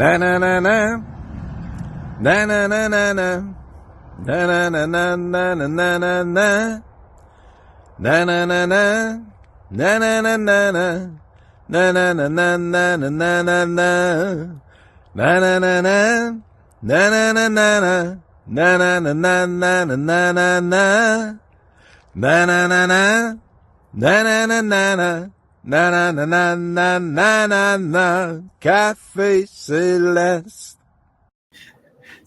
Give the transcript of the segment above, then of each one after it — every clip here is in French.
Na na na na. Na na na na na. Na na na na na na na na na. Na na na na. Na na na na na. Na na na na na na na na na. Na na na na. Na na na na na. Na na na na na na na na na. Na na na na. Na na na na na. Na na na na na na na na. Café Céleste.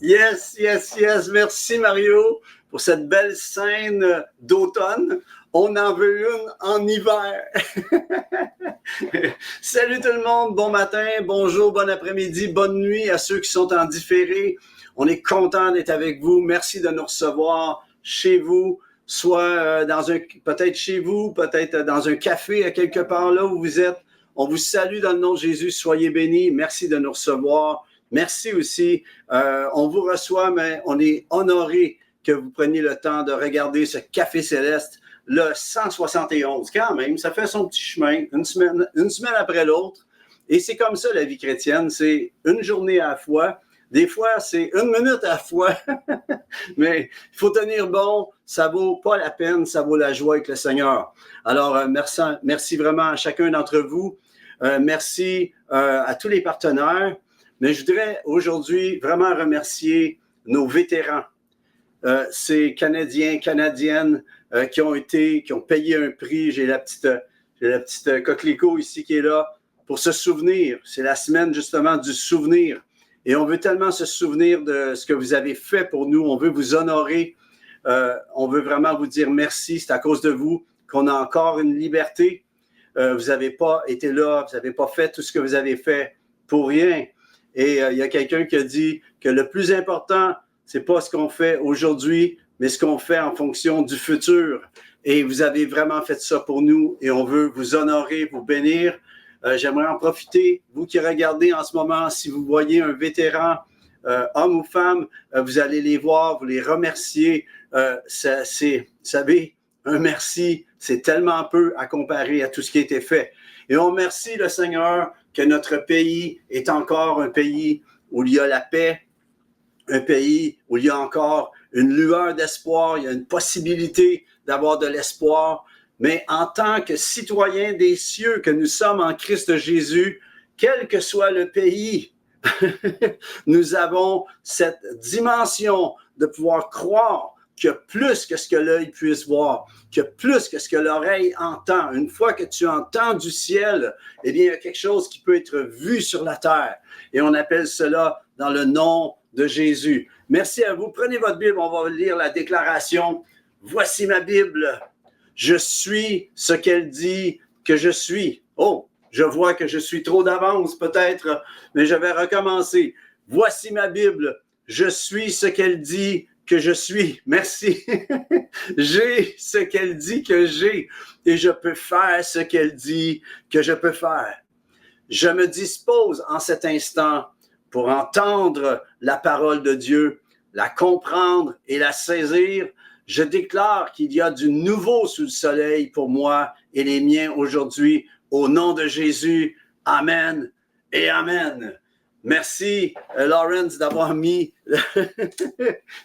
Yes, yes, yes. Merci Mario pour cette belle scène d'automne. On en veut une en hiver. Salut tout le monde, bon matin, bonjour, bon après-midi, bonne nuit à ceux qui sont en différé. On est content d'être avec vous. Merci de nous recevoir chez vous, soit peut-être chez vous, peut-être dans un café à quelque part là où vous êtes. On vous salue dans le nom de Jésus. Soyez bénis. Merci de nous recevoir. Merci aussi. On vous reçoit, mais on est honoré que vous preniez le temps de regarder ce Café Céleste, le 171. Quand même, ça fait son petit chemin, une semaine après l'autre. Et c'est comme ça la vie chrétienne. C'est une journée à la fois. Des fois, c'est une minute à la fois. Mais il faut tenir bon. Ça vaut pas la peine. Ça vaut la joie avec le Seigneur. Alors, merci vraiment à chacun d'entre vous. Merci à tous les partenaires. Mais je voudrais aujourd'hui vraiment remercier nos vétérans, ces Canadiens, Canadiennes qui ont payé un prix. J'ai la petite coquelicot ici qui est là pour se souvenir. C'est la semaine justement du souvenir. Et on veut tellement se souvenir de ce que vous avez fait pour nous. On veut vous honorer. On veut vraiment vous dire merci. C'est à cause de vous qu'on a encore une liberté. Vous n'avez pas été là, vous n'avez pas fait tout ce que vous avez fait pour rien. Et il y a quelqu'un qui a dit que le plus important, c'est pas ce qu'on fait aujourd'hui, mais ce qu'on fait en fonction du futur. Et vous avez vraiment fait ça pour nous et on veut vous honorer, vous bénir. J'aimerais en profiter, vous qui regardez en ce moment, si vous voyez un vétéran, homme ou femme, vous allez les voir, vous les remercier. Vous savez, un merci, c'est tellement peu à comparer à tout ce qui a été fait. Et on remercie le Seigneur que notre pays est encore un pays où il y a la paix, un pays où il y a encore une lueur d'espoir, il y a une possibilité d'avoir de l'espoir. Mais en tant que citoyens des cieux que nous sommes en Christ Jésus, quel que soit le pays, nous avons cette dimension de pouvoir croire qu'il y a plus que ce que l'œil puisse voir, qu'il y a plus que ce que l'oreille entend. Une fois que tu entends du ciel, eh bien, il y a quelque chose qui peut être vu sur la terre. Et on appelle cela dans le nom de Jésus. Merci à vous. Prenez votre Bible, on va lire la déclaration. Voici ma Bible. Je suis ce qu'elle dit que je suis. Oh, je vois que je suis trop d'avance peut-être, mais je vais recommencer. Voici ma Bible. Je suis ce qu'elle dit que je suis. Merci. J'ai ce qu'elle dit que j'ai et je peux faire ce qu'elle dit que je peux faire. Je me dispose en cet instant pour entendre la parole de Dieu, la comprendre et la saisir. Je déclare qu'il y a du nouveau sous le soleil pour moi et les miens aujourd'hui. Au nom de Jésus, Amen et Amen. Merci, Lawrence, d'avoir mis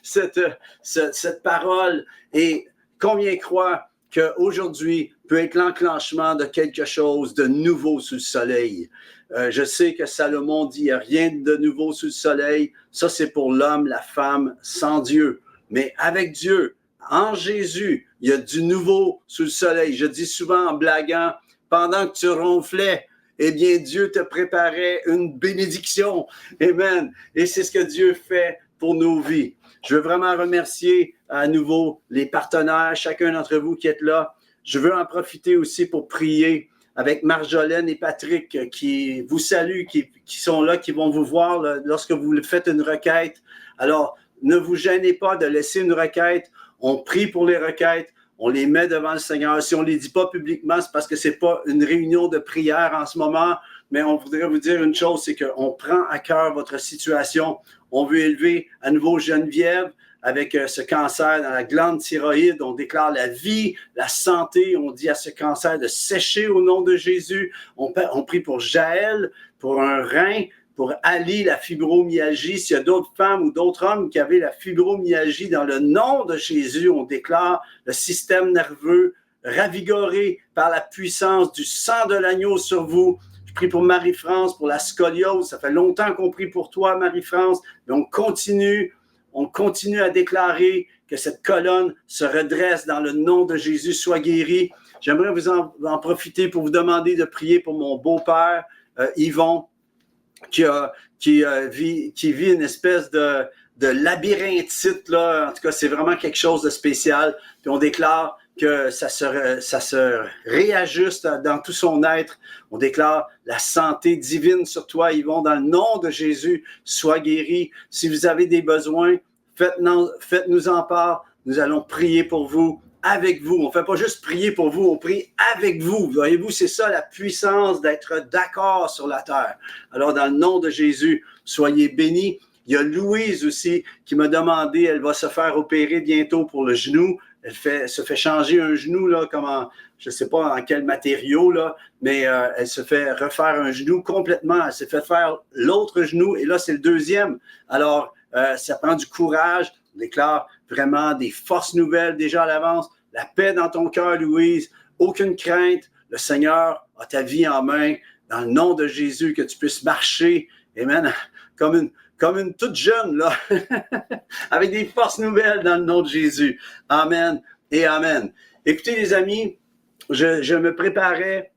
cette parole. Et combien croient qu'aujourd'hui peut être l'enclenchement de quelque chose de nouveau sous le soleil? Je sais que Salomon dit qu'il n'y a rien de nouveau sous le soleil. Ça, c'est pour l'homme, la femme, sans Dieu. Mais avec Dieu, en Jésus, il y a du nouveau sous le soleil. Je dis souvent en blaguant, pendant que tu ronflais, eh bien, Dieu te préparait une bénédiction. Amen. Et c'est ce que Dieu fait pour nos vies. Je veux vraiment remercier à nouveau les partenaires, chacun d'entre vous qui êtes là. Je veux en profiter aussi pour prier avec Marjolaine et Patrick qui vous saluent, qui sont là, qui vont vous voir lorsque vous faites une requête. Alors, ne vous gênez pas de laisser une requête. On prie pour les requêtes. On les met devant le Seigneur. Si on ne les dit pas publiquement, c'est parce que ce n'est pas une réunion de prière en ce moment, mais on voudrait vous dire une chose, c'est qu'on prend à cœur votre situation. On veut élever à nouveau Geneviève avec ce cancer dans la glande thyroïde. On déclare la vie, la santé. On dit à ce cancer de sécher au nom de Jésus. On prie pour Jaël, pour un rein, pour Ali, la fibromyalgie. S'il y a d'autres femmes ou d'autres hommes qui avaient la fibromyalgie, dans le nom de Jésus, on déclare le système nerveux ravigoré par la puissance du sang de l'agneau sur vous. Je prie pour Marie-France, pour la scoliose. Ça fait longtemps qu'on prie pour toi, Marie-France, mais on continue à déclarer que cette colonne se redresse dans le nom de Jésus, sois guéri. J'aimerais vous en profiter pour vous demander de prier pour mon beau-père, Yvon, qui vit une espèce de labyrinthite, là. En tout cas, c'est vraiment quelque chose de spécial. Puis on déclare que ça se réajuste dans tout son être. On déclare la santé divine sur toi, Yvon, dans le nom de Jésus, sois guéri. Si vous avez des besoins, faites-nous en part. Nous allons prier pour vous, avec vous. On ne fait pas juste prier pour vous, on prie avec vous. Voyez-vous, c'est ça la puissance d'être d'accord sur la terre. Alors, dans le nom de Jésus, soyez bénis. Il y a Louise aussi qui m'a demandé, elle va se faire opérer bientôt pour le genou. Elle se fait changer un genou, là, je ne sais pas en quel matériau, là, mais elle se fait refaire un genou complètement. Elle s'est fait faire l'autre genou et là, c'est le deuxième. Alors, ça prend du courage. On déclare vraiment des forces nouvelles déjà à l'avance. La paix dans ton cœur, Louise. Aucune crainte. Le Seigneur a ta vie en main. Dans le nom de Jésus, que tu puisses marcher, amen, comme une toute jeune, là, avec des forces nouvelles dans le nom de Jésus. Amen et amen. Écoutez, les amis, je me préparais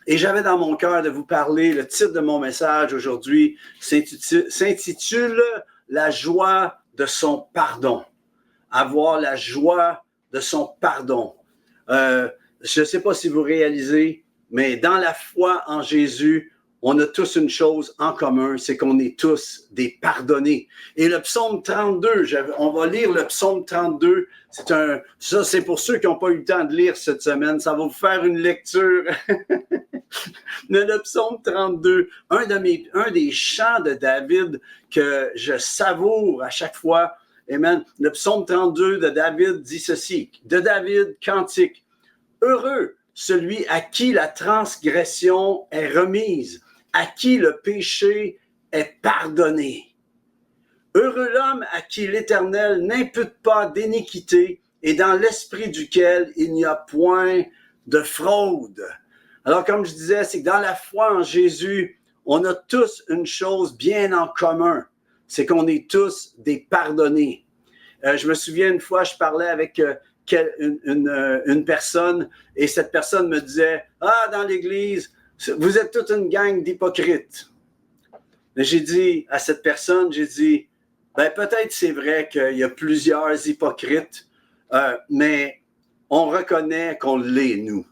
et j'avais dans mon cœur de vous parler. Le titre de mon message aujourd'hui s'intitule « La joie de son pardon ». Avoir la joie de son pardon. Je ne sais pas si vous réalisez, mais dans la foi en Jésus, on a tous une chose en commun, c'est qu'on est tous des pardonnés. Et le psaume 32, on va lire le psaume 32. Ça, c'est pour ceux qui n'ont pas eu le temps de lire cette semaine. Ça va vous faire une lecture. Mais le psaume 32, un des chants de David que je savoure à chaque fois. Amen. Le psaume 32 de David dit ceci. De David, cantique. Heureux celui à qui la transgression est remise, à qui le péché est pardonné. Heureux l'homme à qui l'Éternel n'impute pas d'iniquité et dans l'esprit duquel il n'y a point de fraude. Alors, comme je disais, c'est que dans la foi en Jésus, on a tous une chose bien en commun, c'est qu'on est tous des pardonnés. Je me souviens une fois, je parlais avec une personne et cette personne me disait « Ah, dans l'Église, vous êtes toute une gang d'hypocrites. » J'ai dit à cette personne, ben peut-être c'est vrai qu'il y a plusieurs hypocrites, mais on reconnaît qu'on l'est, nous.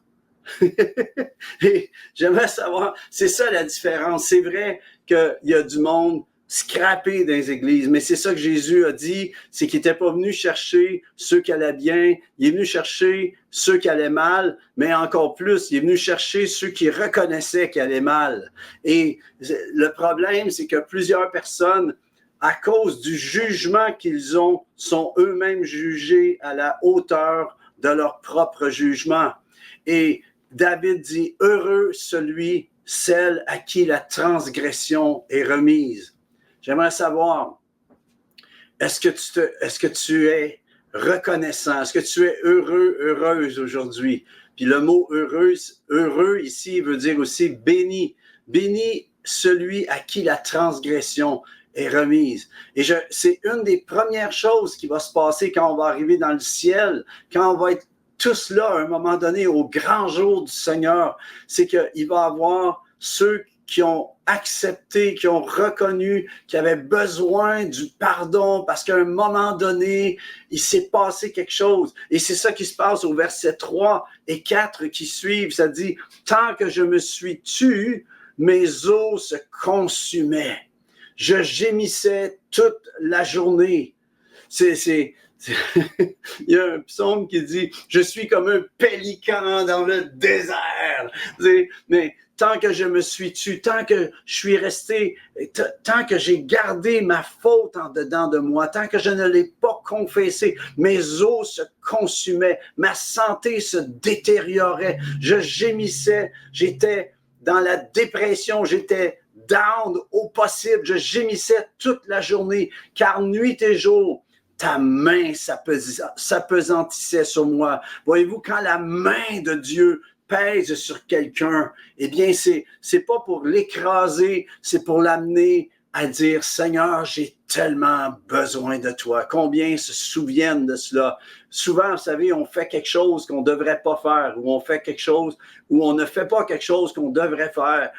Et j'aimerais savoir, c'est ça la différence. C'est vrai qu'il y a du monde scrappé dans les églises, mais c'est ça que Jésus a dit, c'est qu'il n'était pas venu chercher ceux qui allaient bien, il est venu chercher ceux qui allaient mal, mais encore plus, il est venu chercher ceux qui reconnaissaient qu'ils allaient mal. Et le problème, c'est que plusieurs personnes, à cause du jugement qu'ils ont, sont eux-mêmes jugés à la hauteur de leur propre jugement. Et David dit, heureux celle à qui la transgression est remise. J'aimerais savoir, est-ce que tu es reconnaissant? Est-ce que tu es heureux, heureuse aujourd'hui? Puis le mot heureux ici veut dire aussi béni. Béni celui à qui la transgression est remise. Et c'est une des premières choses qui va se passer quand on va arriver dans le ciel, quand on va être tous là à un moment donné au grand jour du Seigneur, c'est qu'il va y avoir ceux qui ont accepté, qui ont reconnu qu'ils avaient besoin du pardon parce qu'à un moment donné, il s'est passé quelque chose. Et c'est ça qui se passe au verset 3 et 4 qui suivent. Ça dit, « Tant que je me suis tu, mes os se consumaient. Je gémissais toute la journée. » Il y a un psaume qui dit « Je suis comme un pélican dans le désert. » Mais tant que je me suis tu, tant que je suis resté, tant que j'ai gardé ma faute en dedans de moi, tant que je ne l'ai pas confessé, mes os se consumaient, ma santé se détériorait, je gémissais, j'étais dans la dépression, j'étais down au possible. Je gémissais toute la journée, car nuit et jour, ta main s'apesantissait sur moi. Voyez-vous, quand la main de Dieu pèse sur quelqu'un, eh bien, c'est pas pour l'écraser, c'est pour l'amener à dire, Seigneur, j'ai tellement besoin de toi. Combien se souviennent de cela? Souvent, vous savez, on fait quelque chose qu'on ne devrait pas faire, ou on fait quelque chose, ou on ne fait pas quelque chose qu'on devrait faire.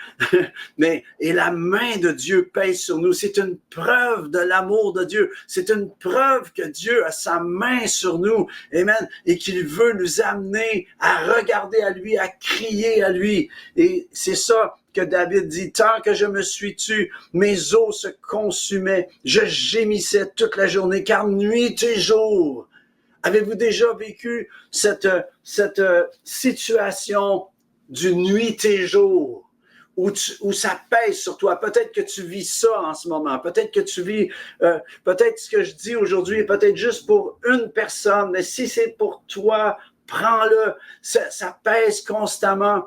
Et la main de Dieu pèse sur nous. C'est une preuve de l'amour de Dieu. C'est une preuve que Dieu a sa main sur nous. Amen. Et qu'il veut nous amener à regarder à lui, à crier à lui. Et c'est ça que David dit, tant que je me suis tu, mes os se consumaient, je gémissais toute la journée, car nuit et jour. Avez-vous déjà vécu cette situation du nuit et jour où ça pèse sur toi? Peut-être que tu vis ça en ce moment. Peut-être que tu vis, peut-être ce que je dis aujourd'hui est peut-être juste pour une personne, mais si c'est pour toi, prends-le. Ça pèse constamment.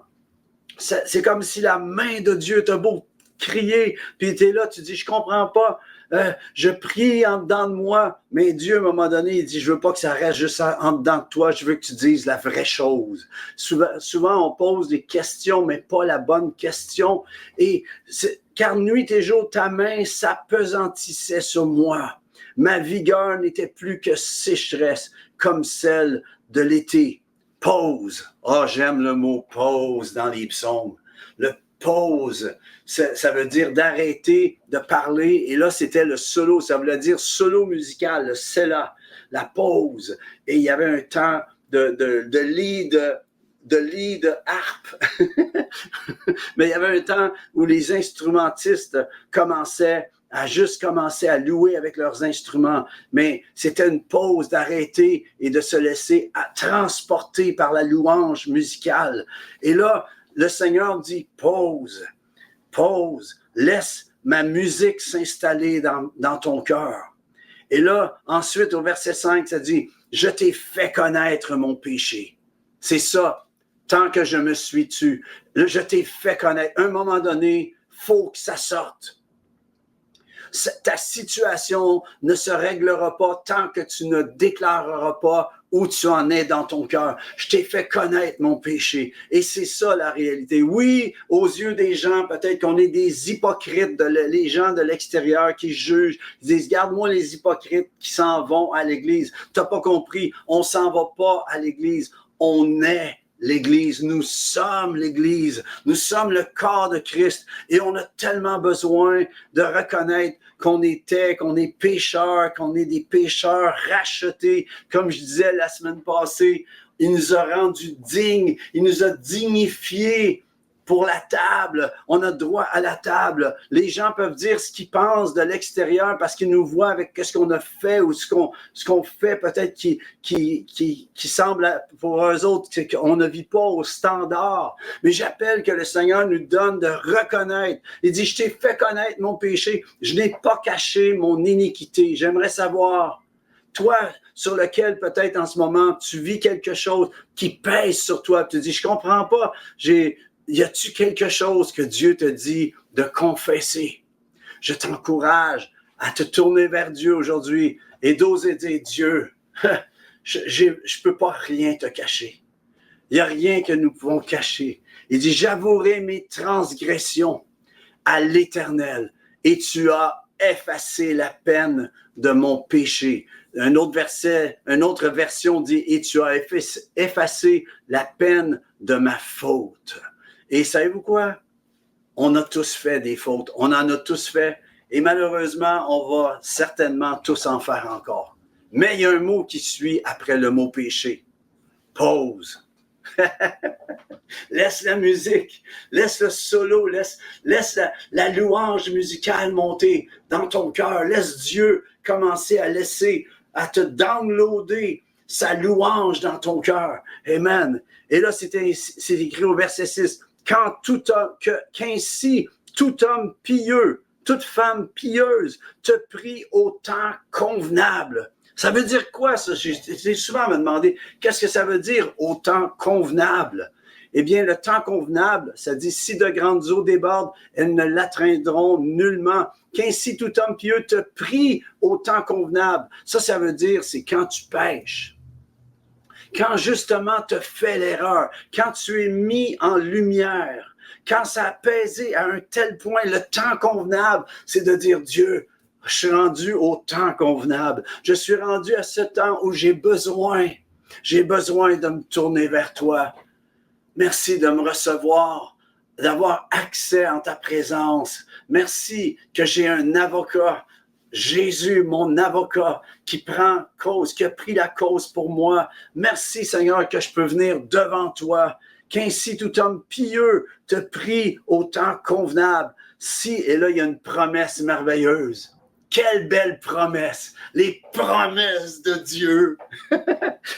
C'est comme si la main de Dieu t'a beau crier, puis tu es là, tu dis, je comprends pas, je prie en dedans de moi, mais Dieu, à un moment donné, il dit, je veux pas que ça reste juste en dedans de toi, je veux que tu dises la vraie chose. Souvent on pose des questions, mais pas la bonne question, car nuit et jour, ta main s'apesantissait sur moi. Ma vigueur n'était plus que sécheresse, comme celle de l'été. Pause. Ah, j'aime le mot pause dans les psaumes. Le pause, ça veut dire d'arrêter de parler. Et là, c'était le solo. Ça voulait dire solo musical, le Selah, la pause. Et il y avait un temps de lead harpe. Mais il y avait un temps où les instrumentistes commençaient à juste commencer à louer avec leurs instruments. Mais c'était une pause d'arrêter et de se laisser transporter par la louange musicale. Et là, le Seigneur dit, pause, laisse ma musique s'installer dans ton cœur. Et là, ensuite, au verset 5, ça dit, je t'ai fait connaître mon péché. C'est ça, tant que je me suis tu. Je t'ai fait connaître. À un moment donné, faut que ça sorte. Ta situation ne se réglera pas tant que tu ne déclareras pas où tu en es dans ton cœur. Je t'ai fait connaître mon péché. Et c'est ça la réalité. Oui, aux yeux des gens, peut-être qu'on est des hypocrites, les gens de l'extérieur qui jugent. Ils disent, garde-moi les hypocrites qui s'en vont à l'église. T'as pas compris, on s'en va pas à l'église. On est l'Église, nous sommes l'Église, nous sommes le corps de Christ et on a tellement besoin de reconnaître qu'on est pécheurs, qu'on est des pécheurs rachetés. Comme je disais la semaine passée, il nous a rendus dignes, il nous a dignifiés pour la table. On a droit à la table. Les gens peuvent dire ce qu'ils pensent de l'extérieur parce qu'ils nous voient avec ce qu'on a fait ou ce qu'on fait peut-être qui semble pour eux autres qu'on ne vit pas au standard. Mais j'appelle que le Seigneur nous donne de reconnaître. Il dit, je t'ai fait connaître mon péché. Je n'ai pas caché mon iniquité. J'aimerais savoir, toi, sur lequel peut-être en ce moment, tu vis quelque chose qui pèse sur toi. Tu te dis, je comprends pas. Y a-tu quelque chose que Dieu te dit de confesser? Je t'encourage à te tourner vers Dieu aujourd'hui et d'oser dire, Dieu, je peux pas rien te cacher. Il n'y a rien que nous pouvons cacher. Il dit, j'avouerai mes transgressions à l'Éternel et tu as effacé la peine de mon péché. Un autre version dit, et tu as effacé la peine de ma faute. Et savez-vous quoi? On a tous fait des fautes. On en a tous fait. Et malheureusement, on va certainement tous en faire encore. Mais il y a un mot qui suit après le mot péché. Pause. Laisse la musique, laisse le solo, laisse la louange musicale monter dans ton cœur. Laisse Dieu commencer à te downloader sa louange dans ton cœur. Amen. Et là, c'est écrit au verset 6. Qu'ainsi tout homme pieux, toute femme pieuse te prie au temps convenable. Ça veut dire quoi, ça? J'ai souvent me demandé, qu'est-ce que ça veut dire au temps convenable? Eh bien, le temps convenable, ça dit, si de grandes eaux débordent, elles ne l'atteindront nullement. Qu'ainsi tout homme pieux te prie au temps convenable. Ça veut dire, c'est quand tu pêches. Quand justement tu fais l'erreur, quand tu es mis en lumière, quand ça a pesé à un tel point, le temps convenable, c'est de dire, Dieu, je suis rendu au temps convenable. Je suis rendu à ce temps où j'ai besoin de me tourner vers toi. Merci de me recevoir, d'avoir accès en ta présence. Merci que j'ai un avocat, Jésus, mon avocat, qui prend cause, qui a pris la cause pour moi. Merci, Seigneur, que je peux venir devant toi. Qu'ainsi tout homme pieux te prie au temps convenable. Et là, il y a une promesse merveilleuse. Quelle belle promesse! Les promesses de Dieu!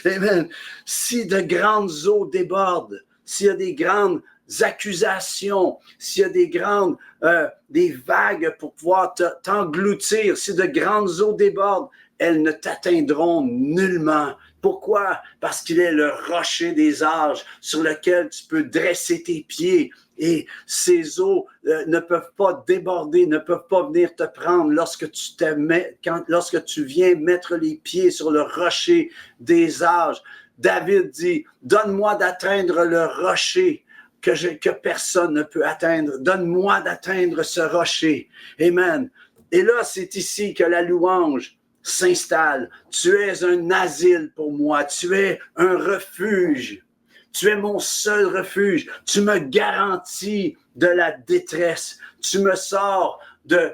Amen. Si de grandes eaux débordent, s'il y a des grandes accusations, s'il y a des vagues pour pouvoir t'engloutir, si de grandes eaux débordent, elles ne t'atteindront nullement. Pourquoi? Parce qu'il est le rocher des âges sur lequel tu peux dresser tes pieds. Et ces eaux ne peuvent pas déborder, ne peuvent pas venir te prendre lorsque tu viens mettre les pieds sur le rocher des âges. David dit, donne-moi d'atteindre le rocher que personne ne peut atteindre. Donne-moi d'atteindre ce rocher. Amen. Et là, c'est ici que la louange s'installe. Tu es un asile pour moi. Tu es un refuge. Tu es mon seul refuge. Tu me garantis de la détresse. Tu me sors de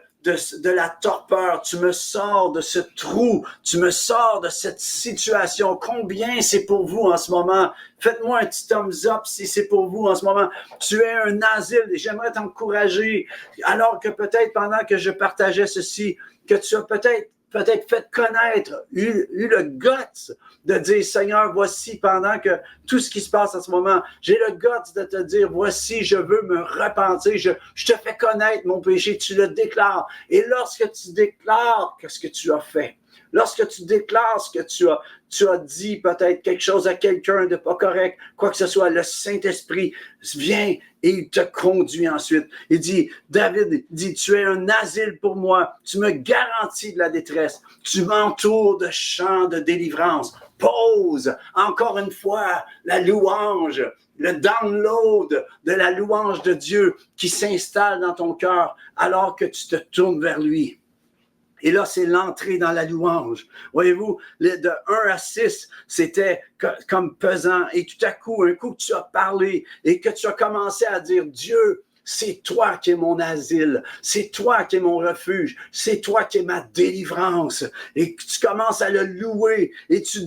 la torpeur. Tu me sors de ce trou. Tu me sors de cette situation. Combien c'est pour vous en ce moment? Faites-moi un petit thumbs up si c'est pour vous en ce moment. Tu es un asile et j'aimerais t'encourager. Alors que peut-être pendant que je partageais ceci, que tu as peut-être fait connaître, eu le guts de dire, Seigneur, voici pendant que tout ce qui se passe en ce moment, j'ai le guts de te dire, voici, je veux me repentir, je te fais connaître mon péché, tu le déclares. Et lorsque tu déclares ce que tu as fait, lorsque tu déclares ce que tu as dit peut-être quelque chose à quelqu'un de pas correct, quoi que ce soit, le Saint-Esprit vient et il te conduit ensuite. Il dit, David dit, tu es un asile pour moi, tu me garantis de la détresse, tu m'entoures de chants de délivrance. Pose encore une fois la louange, le download de la louange de Dieu qui s'installe dans ton cœur alors que tu te tournes vers lui. Et là, c'est l'entrée dans la louange. Voyez-vous, de 1 à 6, c'était comme pesant. Et tout à coup, un coup que tu as parlé et que tu as commencé à dire, Dieu, c'est toi qui es mon asile, c'est toi qui es mon refuge, c'est toi qui es ma délivrance. Et que tu commences à le louer et tu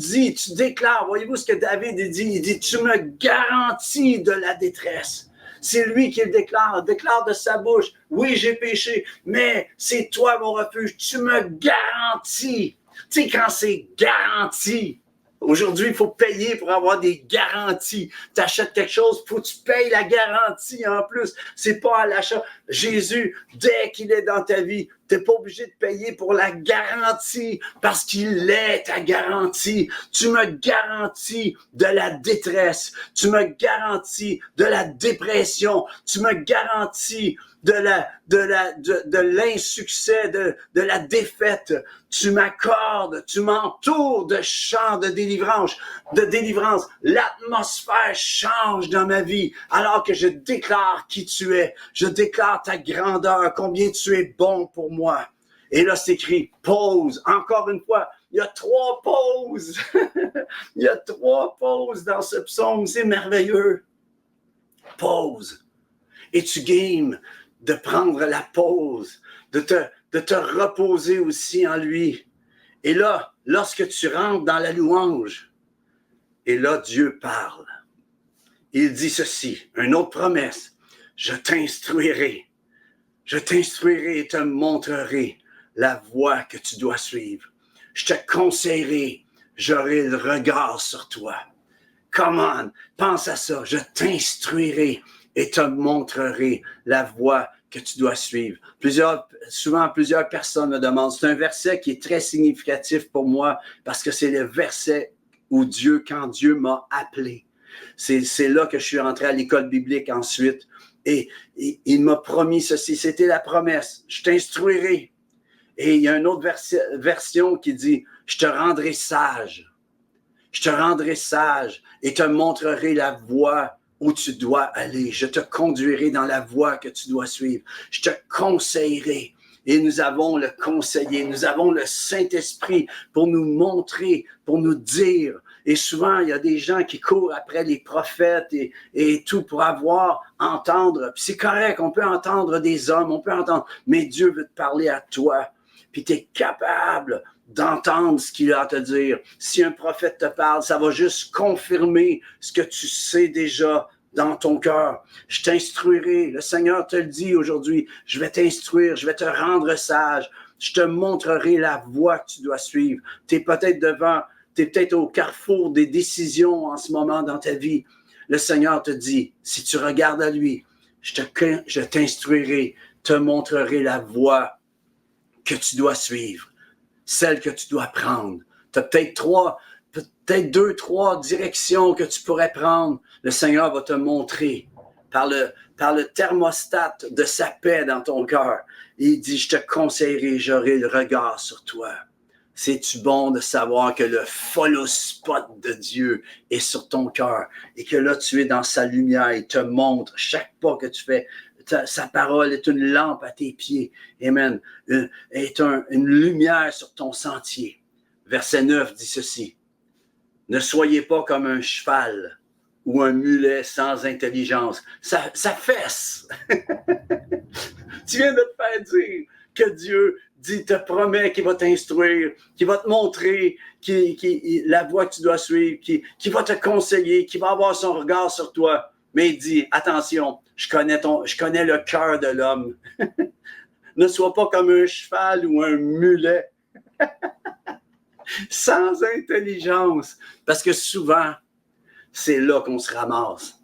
déclares, voyez-vous ce que David dit? Il dit, tu me garantis de la détresse. C'est lui qui le déclare de sa bouche. Oui, j'ai péché, mais c'est toi mon refuge. Tu me garantis. Tu sais, quand c'est garanti, aujourd'hui, il faut payer pour avoir des garanties. Tu achètes quelque chose, il faut que tu payes la garantie en plus. C'est pas à l'achat. Jésus, dès qu'il est dans ta vie, tu n'es pas obligé de payer pour la garantie parce qu'il est ta garantie. Tu me garantis de la détresse. Tu me garantis de la dépression. Tu me garantis de l'insuccès, de la défaite. Tu m'accordes, tu m'entoures de chants de délivrance. L'atmosphère change dans ma vie alors que je déclare qui tu es. Je déclare ta grandeur, combien tu es bon pour moi. Et là, c'est écrit pause. Encore une fois, il y a 3 pauses. Il y a 3 pauses dans ce psaume. C'est merveilleux. Pause. Et tu games de prendre la pause, de te reposer aussi en lui. Et là, lorsque tu rentres dans la louange, et là, Dieu parle. Il dit ceci, une autre promesse. Je t'instruirai et te montrerai la voie que tu dois suivre. Je te conseillerai, j'aurai le regard sur toi. Come on, pense à ça. Je t'instruirai et te montrerai la voie que tu dois suivre. Souvent, plusieurs personnes me demandent. C'est un verset qui est très significatif pour moi parce que c'est le verset où quand Dieu m'a appelé. C'est là que je suis rentré à l'école biblique ensuite. Et il m'a promis ceci, c'était la promesse. Je t'instruirai. Et il y a une autre version qui dit, je te rendrai sage. Je te rendrai sage et te montrerai la voie où tu dois aller. Je te conduirai dans la voie que tu dois suivre. Je te conseillerai. Et nous avons le conseiller, nous avons le Saint-Esprit pour nous montrer, pour nous dire. Et souvent, il y a des gens qui courent après les prophètes et tout pour entendre. Puis c'est correct, on peut entendre des hommes, on peut entendre, mais Dieu veut te parler à toi. Puis tu es capable d'entendre ce qu'il a à te dire. Si un prophète te parle, ça va juste confirmer ce que tu sais déjà dans ton cœur. Je t'instruirai. Le Seigneur te le dit aujourd'hui. Je vais t'instruire. Je vais te rendre sage. Je te montrerai la voie que tu dois suivre. Tu es peut-être au carrefour des décisions en ce moment dans ta vie. Le Seigneur te dit, si tu regardes à lui, je t'instruirai, te montrerai la voie que tu dois suivre, celle que tu dois prendre. Tu as peut-être 2, 3 directions que tu pourrais prendre. Le Seigneur va te montrer par le thermostat de sa paix dans ton cœur. Il dit, je te conseillerai, j'aurai le regard sur toi. C'est-tu bon de savoir que le follow spot de Dieu est sur ton cœur et que là, tu es dans sa lumière, il te montre chaque pas que tu fais. Sa parole est une lampe à tes pieds. Amen. Est une lumière sur ton sentier. Verset 9 dit ceci. Ne soyez pas comme un cheval ou un mulet sans intelligence. Ça fesse. Tu viens de te faire dire que Dieu te promet qu'il va t'instruire, qu'il va te montrer la voie que tu dois suivre, qu'il va te conseiller, qu'il va avoir son regard sur toi. Mais il dit, attention, je connais le cœur de l'homme. Ne sois pas comme un cheval ou un mulet. Sans intelligence. Parce que souvent, c'est là qu'on se ramasse.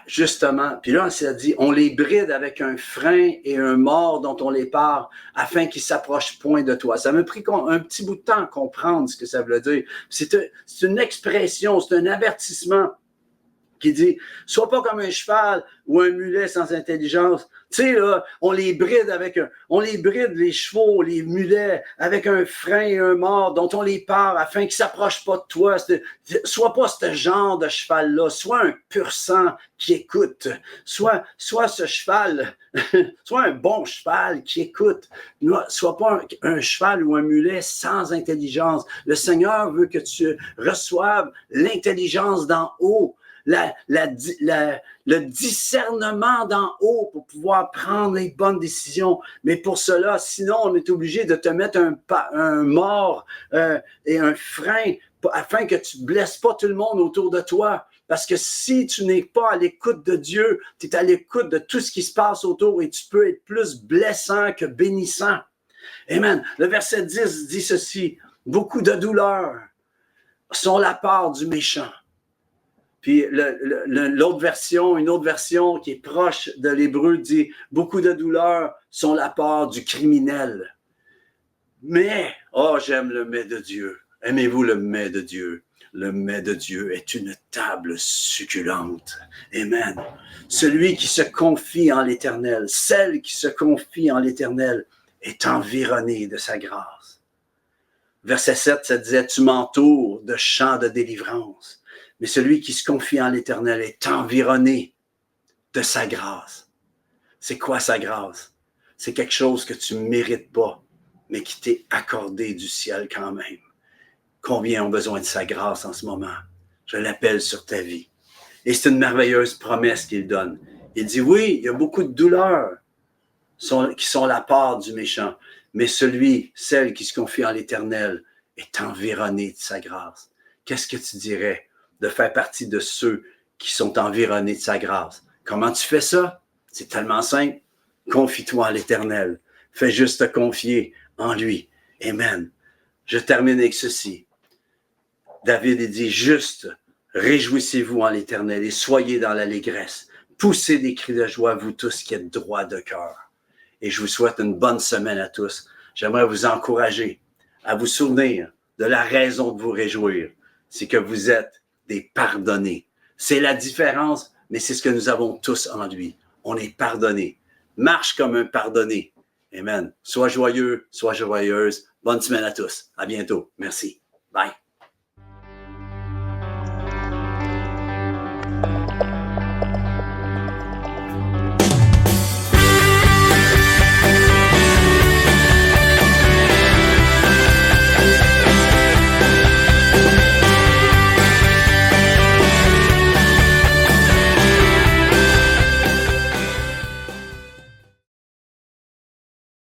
Justement, puis là, ça dit, on les bride avec un frein et un mors dont on les part afin qu'ils s'approchent point de toi. Ça m'a pris un petit bout de temps à comprendre ce que ça veut dire. C'est une expression, c'est un avertissement qui dit, sois pas comme un cheval ou un mulet sans intelligence. Tu sais, là, on les bride les chevaux, les mulets, avec un frein et un mors dont on les part afin qu'ils s'approchent pas de toi. Sois pas ce genre de cheval-là. Sois un pur sang qui écoute. Sois ce cheval, sois un bon cheval qui écoute. Sois pas un cheval ou un mulet sans intelligence. Le Seigneur veut que tu reçoives l'intelligence d'en haut. Le discernement d'en haut pour pouvoir prendre les bonnes décisions. Mais pour cela, sinon, on est obligé de te mettre un mors et un frein afin que tu ne blesses pas tout le monde autour de toi. Parce que si tu n'es pas à l'écoute de Dieu, tu es à l'écoute de tout ce qui se passe autour et tu peux être plus blessant que bénissant. Amen. Le verset 10 dit ceci. Beaucoup de douleurs sont la part du méchant. Puis une autre version qui est proche de l'hébreu dit « Beaucoup de douleurs sont la part du criminel. » Mais, j'aime le mets de Dieu. Aimez-vous le mets de Dieu? Le mets de Dieu est une table succulente. Amen. Celui qui se confie en l'Éternel, celle qui se confie en l'Éternel est environné de sa grâce. Verset 7, ça disait « Tu m'entoures de chants de délivrance. » Mais celui qui se confie en l'Éternel est environné de sa grâce. C'est quoi sa grâce? C'est quelque chose que tu ne mérites pas, mais qui t'est accordé du ciel quand même. Combien ont besoin de sa grâce en ce moment? Je l'appelle sur ta vie. Et c'est une merveilleuse promesse qu'il donne. Il dit, oui, il y a beaucoup de douleurs qui sont la part du méchant, mais celle qui se confie en l'Éternel est environné de sa grâce. Qu'est-ce que tu dirais de faire partie de ceux qui sont environnés de sa grâce? Comment tu fais ça? C'est tellement simple. Confie-toi en l'Éternel. Fais juste te confier en lui. Amen. Je termine avec ceci. David dit, juste, réjouissez-vous en l'Éternel et soyez dans l'allégresse. Poussez des cris de joie, vous tous qui êtes droits de cœur. Et je vous souhaite une bonne semaine à tous. J'aimerais vous encourager à vous souvenir de la raison de vous réjouir. C'est que vous êtes des pardonnés. C'est la différence, mais c'est ce que nous avons tous en lui. On est pardonné. Marche comme un pardonné. Amen. Sois joyeux, sois joyeuse. Bonne semaine à tous. À bientôt. Merci. Bye.